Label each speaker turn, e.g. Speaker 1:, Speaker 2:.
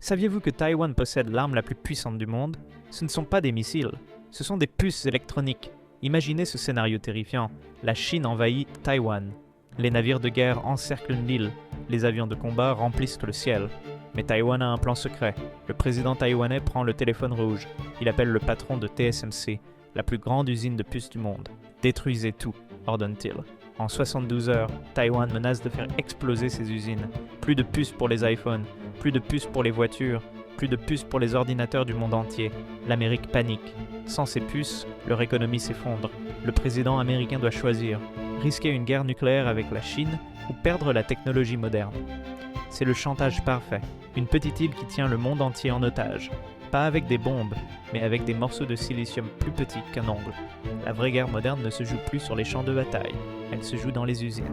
Speaker 1: Saviez-vous que Taïwan possède l'arme la plus puissante du monde? Ce ne sont pas des missiles, ce sont des puces électroniques. Imaginez ce scénario terrifiant. La Chine envahit Taïwan. Les navires de guerre encerclent l'île. Les avions de combat remplissent le ciel. Mais Taïwan a un plan secret. Le président taïwanais prend le téléphone rouge. Il appelle le patron de TSMC, la plus grande usine de puces du monde. « Détruisez tout », ordonne-t-il. En 72 heures, Taïwan menace de faire exploser ses usines. Plus de puces pour les iPhones, plus de puces pour les voitures, plus de puces pour les ordinateurs du monde entier. L'Amérique panique. Sans ces puces, leur économie s'effondre. Le président américain doit choisir. Risquer une guerre nucléaire avec la Chine ou perdre la technologie moderne. C'est le chantage parfait. Une petite île qui tient le monde entier en otage. Pas avec des bombes, mais avec des morceaux de silicium plus petits qu'un ongle. La vraie guerre moderne ne se joue plus sur les champs de bataille. Elle se joue dans les usines.